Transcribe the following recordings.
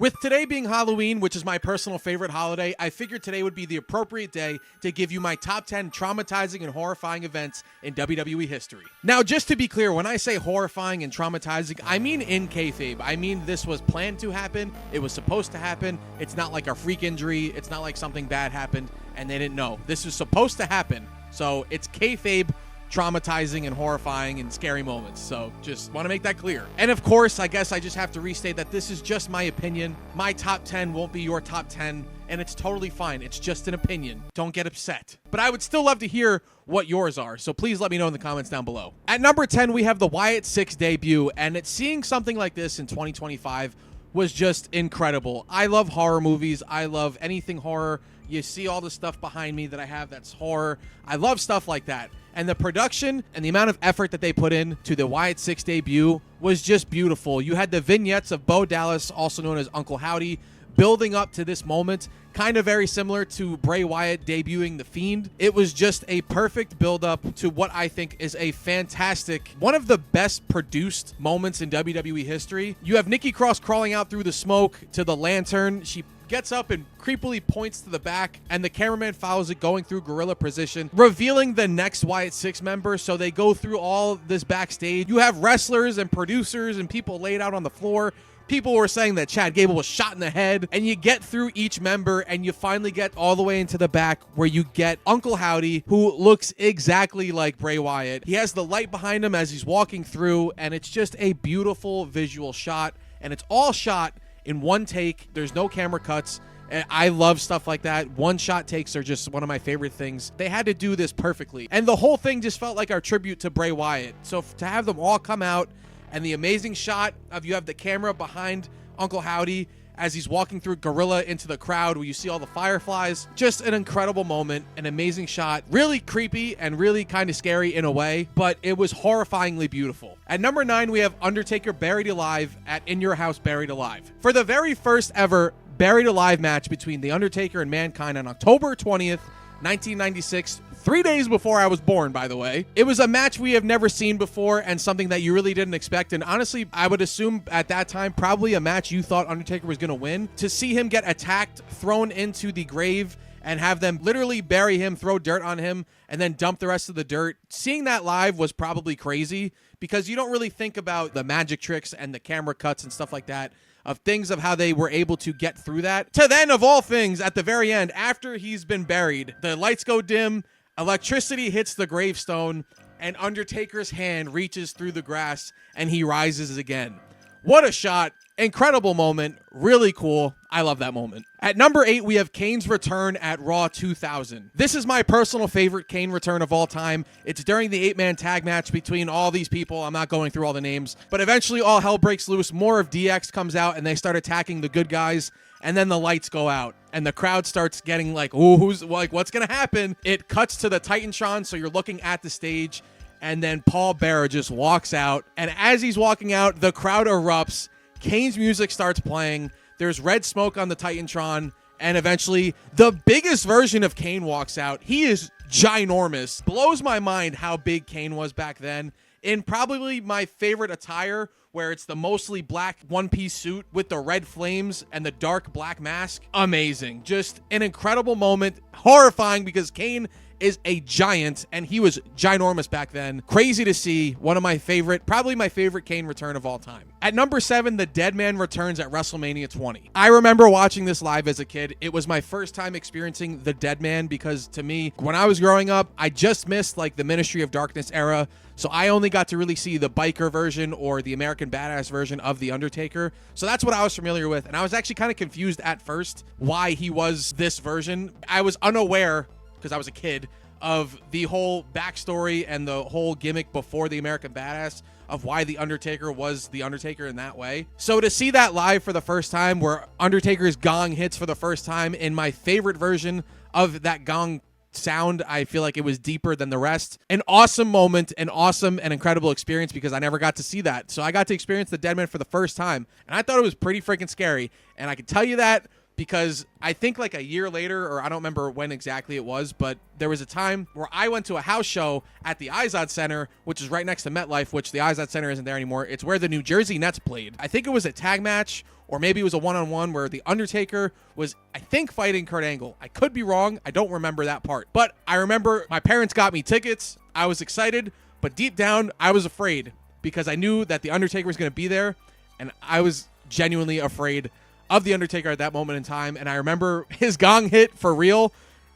With today being Halloween, which is my personal favorite holiday, I figured today would be the appropriate day to give you my top 10 traumatizing and horrifying events in WWE history. Now, just to be clear, when I say horrifying and traumatizing, I mean in kayfabe. I mean this was planned to happen, it was supposed to happen, it's not like a freak injury, it's not like something bad happened and they didn't know. This was supposed to happen, so it's kayfabe, traumatizing and horrifying and scary moments. So just want to make that clear. And of course, I guess I just have to restate that this is just my opinion. My top 10 won't be your top 10, and it's totally fine. It's just an opinion. Don't get upset. But I would still love to hear what yours are, so please let me know in the comments down below. At number 10, we have the Wyatt 6 debut, and it's seeing something like this in 2025 was just incredible. I love horror movies. I love anything horror. You see all the stuff behind me that I have that's horror. I love stuff like that. And the production and the amount of effort that they put in to the Wyatt 6 debut was just beautiful. You had the vignettes of Bo Dallas, also known as Uncle Howdy, building up to this moment, kind of very similar to Bray Wyatt debuting the Fiend. It was just a perfect build-up to what I think is a fantastic, one of the best produced moments in WWE history. You have Nikki Cross crawling out through the smoke to the lantern. She gets up and creepily points to the back, and the cameraman follows it going through gorilla position, revealing the next Wyatt 6 member. So they go through all this backstage. You have wrestlers and producers and people laid out on the floor. People were saying that Chad Gable was shot in the head, and you get through each member, and you finally get all the way into the back where you get Uncle Howdy, who looks exactly like Bray Wyatt. He has the light behind him as he's walking through, and it's just a beautiful visual shot, and it's all shot in one take. There's no camera cuts. I love stuff like that. One-shot takes are just one of my favorite things. They had to do this perfectly, and the whole thing just felt like our tribute to Bray Wyatt. So to have them all come out, and the amazing shot of you have the camera behind Uncle Howdy as he's walking through gorilla into the crowd where you see all the fireflies. Just an incredible moment, an amazing shot, really creepy and really kind of scary in a way, but it was horrifyingly beautiful. At number 9, we have Undertaker Buried Alive at In Your House Buried Alive. For the very first ever Buried Alive match between The Undertaker and Mankind on October 20th, 1996, 3 days before I was born, by the way. It was a match we have never seen before and something that you really didn't expect. And honestly, I would assume at that time, probably a match you thought Undertaker was going to win. To see him get attacked, thrown into the grave, and have them literally bury him, throw dirt on him, and then dump the rest of the dirt. Seeing that live was probably crazy because you don't really think about the magic tricks and the camera cuts and stuff like that, of things of how they were able to get through that. To then, of all things, at the very end, after he's been buried, the lights go dim, electricity hits the gravestone, and Undertaker's hand reaches through the grass, and he rises again. What a shot. Incredible moment. Really cool. I love that moment. At number 8, we have Kane's return at Raw 2000. This is my personal favorite Kane return of all time. It's during the 8-man tag match between all these people. I'm not going through all the names, but eventually all hell breaks loose. More of DX comes out, and they start attacking the good guys, and then the lights go out, and the crowd starts getting like, ooh, who's like, what's going to happen? It cuts to the Titantron, so you're looking at the stage, and then Paul Bearer just walks out, and as he's walking out, the crowd erupts. Kane's music starts playing. There's red smoke on the Titantron, and eventually the biggest version of Kane walks out. He is ginormous. Blows my mind how big Kane was back then. In probably my favorite attire, where it's the mostly black one-piece suit with the red flames and the dark black mask. Amazing. Just an incredible moment. Horrifying because Kane is a giant, and he was ginormous back then. Crazy to see. One of my favorite, probably my favorite Kane return of all time. At number 7, the Dead Man returns at WrestleMania 20. I remember watching this live as a kid. It was my first time experiencing the Dead Man because to me, when I was growing up, I just missed like the Ministry of Darkness era. So I only got to really see the biker version or the American Badass version of The Undertaker. So that's what I was familiar with. And I was actually kind of confused at first why he was this version. I was unaware, because I was a kid, of the whole backstory and the whole gimmick before the American Badass of why the Undertaker was the Undertaker in that way. So to see that live for the first time, where Undertaker's gong hits for the first time in my favorite version of that gong sound, I feel like it was deeper than the rest. An awesome moment, an awesome and incredible experience because I never got to see that. So I got to experience the Dead Man for the first time, and I thought it was pretty freaking scary. And I can tell you that because I think like a year later, or I don't remember when exactly it was, but there was a time where I went to a house show at the Izod Center, which is right next to MetLife, which the Izod Center isn't there anymore. It's where the New Jersey Nets played. I think it was a tag match, or maybe it was a one-on-one where the Undertaker was, I think, fighting Kurt Angle. I could be wrong. I don't remember that part. But I remember my parents got me tickets. I was excited, but deep down, I was afraid because I knew that the Undertaker was going to be there, and I was genuinely afraid of the Undertaker at that moment in time. And I remember his gong hit for real,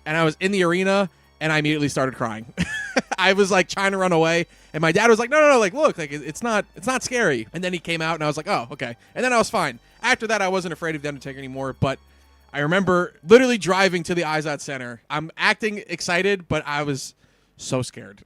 and I was in the arena, and I immediately started crying. I was like trying to run away, and my dad was like, no, like, look, like it's not scary. And then he came out, and I was like, oh, okay. And then I was fine. After that, I wasn't afraid of the Undertaker anymore, but I remember literally driving to the Izod Center. I'm acting excited, but I was so scared.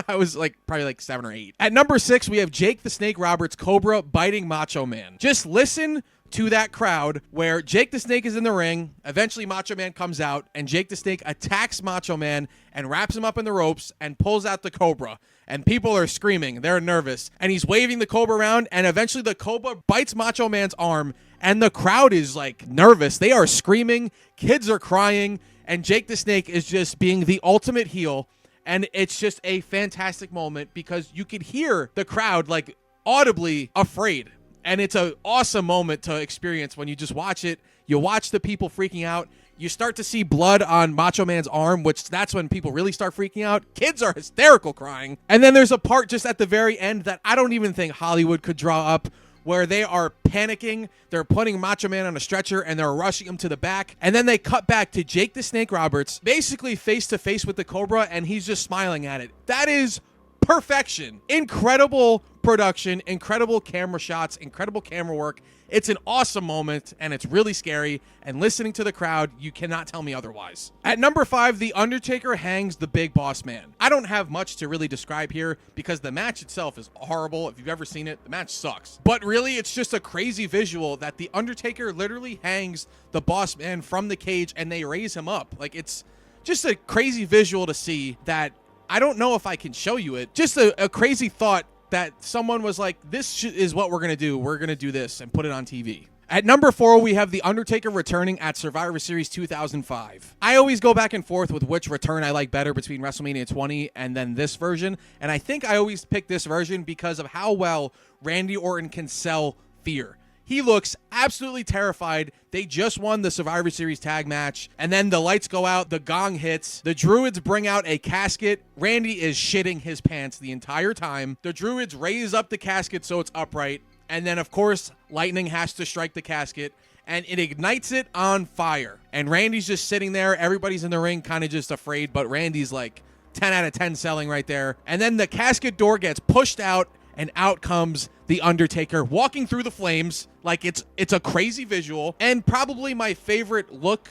I was like probably like 7 or 8. At number 6, we have Jake the Snake Roberts' Cobra biting Macho Man. Just listen to that crowd where Jake the Snake is in the ring. Eventually, Macho Man comes out, and Jake the Snake attacks Macho Man and wraps him up in the ropes and pulls out the Cobra. And people are screaming. They're nervous. And he's waving the Cobra around, and eventually the Cobra bites Macho Man's arm, and the crowd is like nervous. They are screaming. Kids are crying. And Jake the Snake is just being the ultimate heel. And it's just a fantastic moment because you could hear the crowd like audibly afraid. And it's an awesome moment to experience when you just watch it. You watch the people freaking out. You start to see blood on Macho Man's arm, which that's when people really start freaking out. Kids are hysterical crying. And then there's a part just at the very end that I don't even think Hollywood could draw up where they are panicking. They're putting Macho Man on a stretcher and they're rushing him to the back. And then they cut back to Jake the Snake Roberts, basically face to face with the Cobra, and he's just smiling at it. That is perfection. Incredible production, incredible camera shots, incredible camera work. It's an awesome moment, and it's really scary, and listening to the crowd, you cannot tell me otherwise. At number 5, The Undertaker hangs the Big Boss Man. I don't have much to really describe here because the match itself is horrible. If you've ever seen it, the match sucks. But really, it's just a crazy visual that The Undertaker literally hangs the Boss Man from the cage, and they raise him up. Like, it's just a crazy visual to see that I don't know if I can show you it. Just a crazy thought that someone was like, this is what we're going to do. We're going to do this and put it on TV. At number 4, we have The Undertaker returning at Survivor Series 2005. I always go back and forth with which return I like better between WrestleMania 20 and then this version. And I think I always pick this version because of how well Randy Orton can sell fear. He looks absolutely terrified. They just won the Survivor Series tag match. And then the lights go out. The gong hits. The Druids bring out a casket. Randy is shitting his pants the entire time. The Druids raise up the casket so it's upright. And then, of course, lightning has to strike the casket. And it ignites it on fire. And Randy's just sitting there. Everybody's in the ring kind of just afraid. But Randy's like 10 out of 10 selling right there. And then the casket door gets pushed out. And out comes The Undertaker walking through the flames. Like it's a crazy visual. And probably my favorite look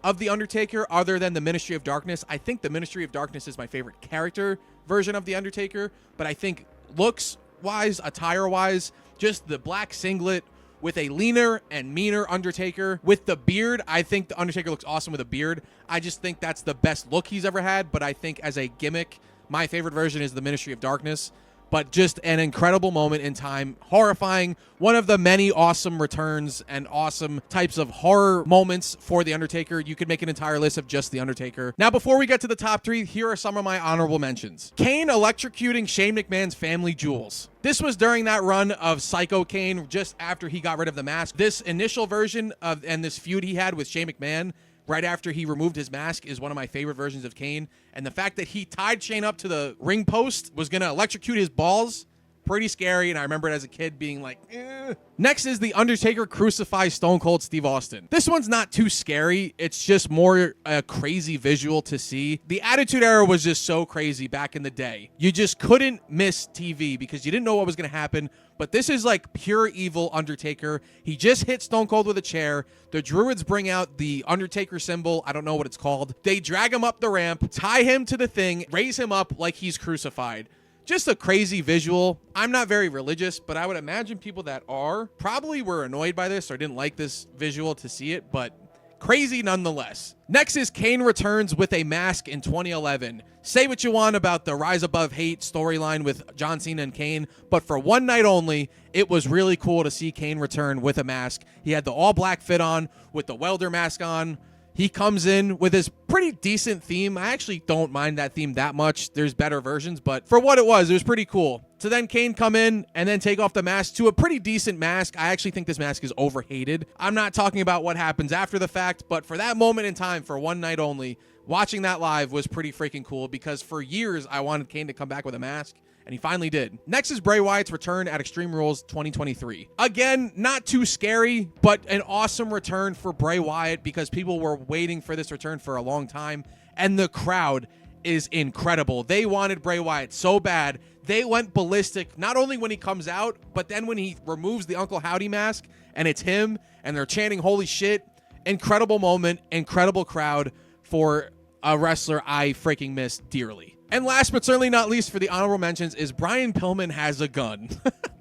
of The Undertaker other than the Ministry of Darkness. I think the Ministry of Darkness is my favorite character version of The Undertaker. But I think looks-wise, attire-wise, just the black singlet with a leaner and meaner Undertaker. With the beard, I think The Undertaker looks awesome with a beard. I just think that's the best look he's ever had. But I think as a gimmick, my favorite version is the Ministry of Darkness. But just an incredible moment in time. Horrifying. One of the many awesome returns and awesome types of horror moments for The Undertaker. You could make an entire list of just The Undertaker. Now, before we get to the top 3, here are some of my honorable mentions. Kane electrocuting Shane McMahon's family jewels. This was during that run of Psycho Kane, just after he got rid of the mask. This initial version of and this feud he had with Shane McMahon right after he removed his mask is one of my favorite versions of Kane. And the fact that he tied Shane up to the ring post was going to electrocute his balls, pretty scary. And I remember it as a kid being like, eh. Next is The Undertaker crucifies Stone Cold Steve Austin. This one's not too scary. It's just more a crazy visual to see. The Attitude Era was just so crazy back in the day. You just couldn't miss TV because you didn't know what was going to happen. But this is like pure evil Undertaker. He just hit Stone Cold with a chair. The Druids bring out the Undertaker symbol. I don't know what it's called. They drag him up the ramp, tie him to the thing, raise him up like he's crucified. Just a crazy visual. I'm not very religious, but I would imagine people that are probably were annoyed by this or didn't like this visual to see it. But crazy nonetheless. Next is Kane returns with a mask in 2011. Say what you want about the Rise Above Hate storyline with John Cena and Kane, but for one night only, it was really cool to see Kane return with a mask. He had the all-black fit on with the welder mask on. He comes in with his pretty decent theme. I actually don't mind that theme that much. There's better versions, but for what it was pretty cool. So then Kane come in and then take off the mask to a pretty decent mask. I actually think this mask is overhated. I'm not talking about what happens after the fact, but for that moment in time, for one night only, watching that live was pretty freaking cool because for years I wanted Kane to come back with a mask. And he finally did. Next is Bray Wyatt's return at Extreme Rules 2023. Again, not too scary, but an awesome return for Bray Wyatt because people were waiting for this return for a long time. And the crowd is incredible. They wanted Bray Wyatt so bad. They went ballistic, not only when he comes out, but then when he removes the Uncle Howdy mask and it's him and they're chanting, holy shit. Incredible moment, incredible crowd for a wrestler I freaking miss dearly. And last but certainly not least for the honorable mentions is Brian Pillman has a gun.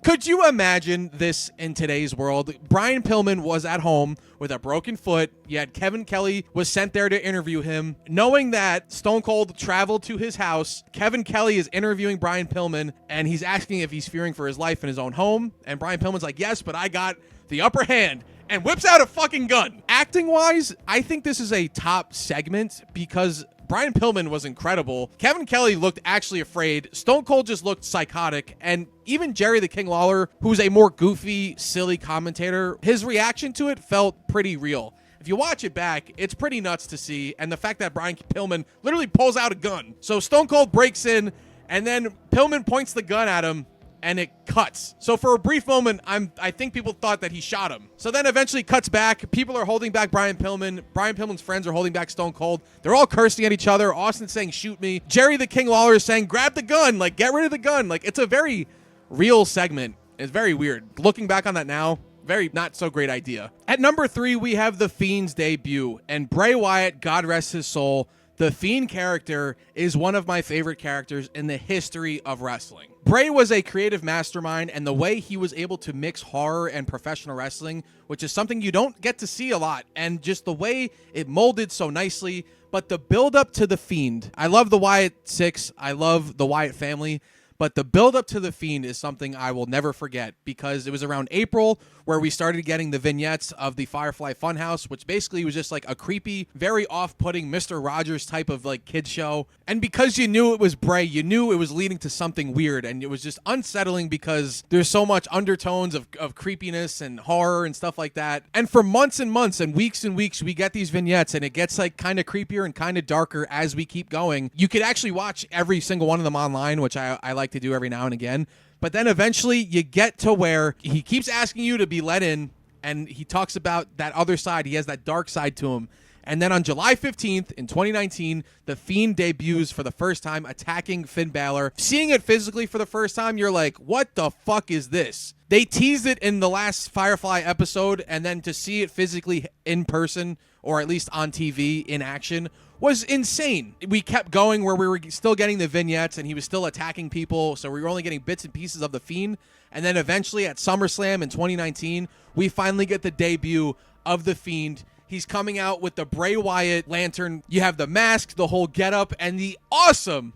Could you imagine this in today's world? Brian Pillman was at home with a broken foot, yet Kevin Kelly was sent there to interview him. Knowing that Stone Cold traveled to his house, Kevin Kelly is interviewing Brian Pillman, and he's asking if he's fearing for his life in his own home. And Brian Pillman's like, yes, but I got the upper hand. And whips out a fucking gun. Acting-wise, I think this is a top segment because Brian Pillman was incredible. Kevin Kelly looked actually afraid. Stone Cold just looked psychotic. And even Jerry the King Lawler, who's a more goofy, silly commentator, his reaction to it felt pretty real. If you watch it back, it's pretty nuts to see. And the fact that Brian Pillman literally pulls out a gun. So Stone Cold breaks in, and then Pillman points the gun at him, and it cuts. So for a brief moment, I think people thought that he shot him. So then eventually cuts back. People are holding back Brian Pillman. Brian Pillman's friends are holding back Stone Cold. They're all cursing at each other. Austin's saying, shoot me. Jerry the King Lawler is saying, grab the gun. Like, get rid of the gun. Like, it's a very real segment. It's very weird. Looking back on that now, very not so great idea. At number 3, we have The Fiend's debut. And Bray Wyatt, God rest his soul, the Fiend character is one of my favorite characters in the history of wrestling. Bray was a creative mastermind, and the way he was able to mix horror and professional wrestling, which is something you don't get to see a lot, and just the way it molded so nicely, but the build-up to The Fiend. I love the Wyatt Six. I love the Wyatt family. But the build-up to The Fiend is something I will never forget because it was around April where we started getting the vignettes of the Firefly Funhouse, which basically was just like a creepy, very off-putting Mr. Rogers type of like kid show. And because you knew it was Bray, you knew it was leading to something weird, and it was just unsettling because there's so much undertones of creepiness and horror and stuff like that. And for months and months and weeks, we get these vignettes, and it gets like kind of creepier and kind of darker as we keep going. You could actually watch every single one of them online, which I like to do every now and again. But then eventually you get to where he keeps asking you to be let in, and he talks about that other side. He has that dark side to him. And then on July 15th in 2019, The Fiend debuts for the first time, attacking Finn Balor. Seeing it physically for the first time, you're like, what the fuck is this? They teased it in the last Firefly episode, and then to see it physically in person, or at least on TV in action, was insane. We kept going where we were still getting the vignettes and he was still attacking people, so we were only getting bits and pieces of The Fiend. And then eventually at SummerSlam in 2019, we finally get the debut of The Fiend. He's coming out with the Bray Wyatt lantern. You have the mask, the whole getup, and the awesome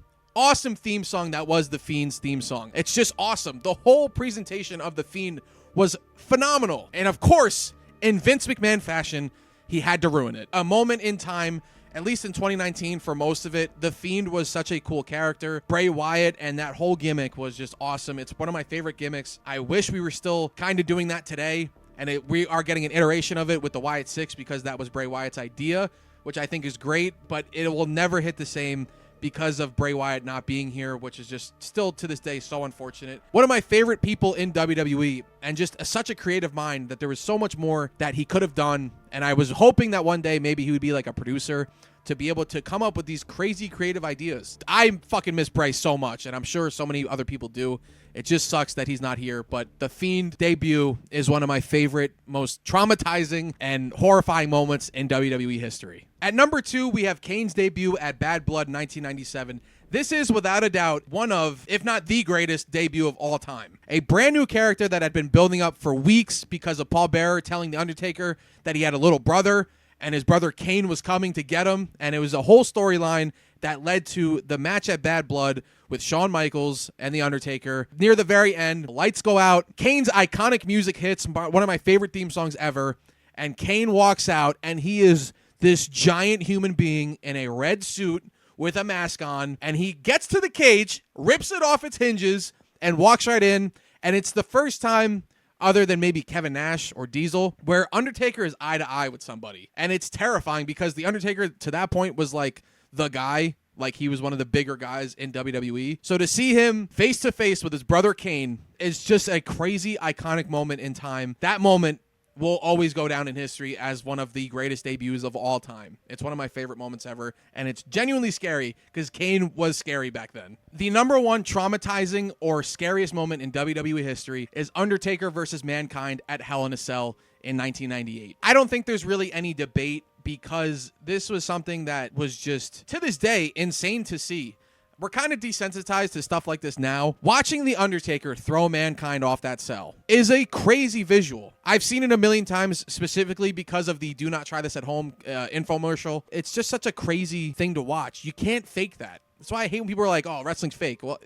theme song that was The Fiend's theme song. It's just awesome. The whole presentation of The Fiend was phenomenal. And of course, in Vince McMahon fashion, he had to ruin it. A moment in time, at least in 2019 for most of it, The Fiend was such a cool character. Bray Wyatt and that whole gimmick was just awesome. It's one of my favorite gimmicks. I wish we were still kind of doing that today. And we are getting an iteration of it with the Wyatt Six because that was Bray Wyatt's idea, which I think is great, but it will never hit the same because of Bray Wyatt not being here, which is just still to this day so unfortunate. One of my favorite people in WWE, and just such a creative mind that there was so much more that he could have done. And I was hoping that one day maybe he would be like a producer to be able to come up with these crazy creative ideas. I fucking miss Bray so much, and I'm sure so many other people do. It just sucks that he's not here, but The Fiend debut is one of my favorite, most traumatizing and horrifying moments in WWE history. At number 2, we have Kane's debut at Bad Blood 1997. This is, without a doubt, one of, if not the greatest debut of all time. A brand new character that had been building up for weeks because of Paul Bearer telling The Undertaker that he had a little brother, and his brother Kane was coming to get him, and it was a whole storyline that led to the match at Bad Blood with Shawn Michaels and The Undertaker. Near the very end, lights go out, Kane's iconic music hits, one of my favorite theme songs ever, and Kane walks out, and he is this giant human being in a red suit with a mask on, and he gets to the cage, rips it off its hinges, and walks right in, and it's the first time, other than maybe Kevin Nash or Diesel, where Undertaker is eye to eye with somebody. And it's terrifying because The Undertaker to that point was like the guy, like he was one of the bigger guys in WWE. So to see him face to face with his brother Kane is just a crazy, iconic moment in time. That moment will always go down in history as one of the greatest debuts of all time. It's one of my favorite moments ever, and it's genuinely scary because Kane was scary back then. The number one traumatizing or scariest moment in WWE history is Undertaker versus Mankind at Hell in a Cell in 1998. I don't think there's really any debate because this was something that was just, to this day, insane to see. We're kind of desensitized to stuff like this now. Watching The Undertaker throw Mankind off that cell is a crazy visual. I've seen it a million times specifically because of the do not try this at home infomercial. It's just such a crazy thing to watch. You can't fake that. That's why I hate when people are like, oh, wrestling's fake. Well,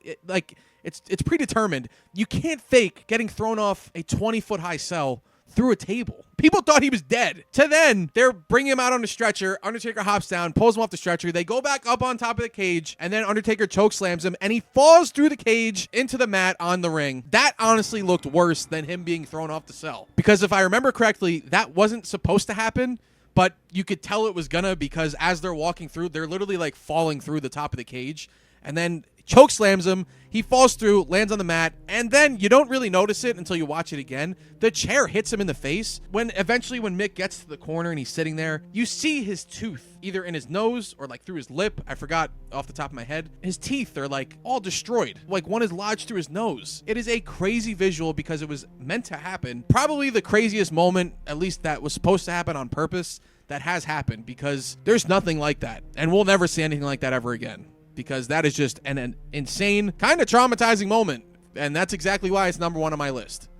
it's predetermined. You can't fake getting thrown off a 20-foot high cell through a table. People thought he was dead. To then, they're bringing him out on a stretcher. Undertaker hops down, pulls him off the stretcher. They go back up on top of the cage, and then Undertaker chokeslams him, and he falls through the cage into the mat on the ring. That honestly looked worse than him being thrown off the cell. Because if I remember correctly, that wasn't supposed to happen, but you could tell it was gonna because as they're walking through, they're literally like falling through the top of the cage, and then choke slams him, he falls through, lands on the mat, and then you don't really notice it until you watch it again. The chair hits him in the face. When Mick gets to the corner and he's sitting there, you see his tooth either in his nose or like through his lip. I forgot off the top of my head. His teeth are like all destroyed. Like one is lodged through his nose. It is a crazy visual because it was meant to happen. Probably the craziest moment, at least that was supposed to happen on purpose, that has happened because there's nothing like that. And we'll never see anything like that ever again. Because that is just an insane, kind of traumatizing moment. And that's exactly why it's number one on my list.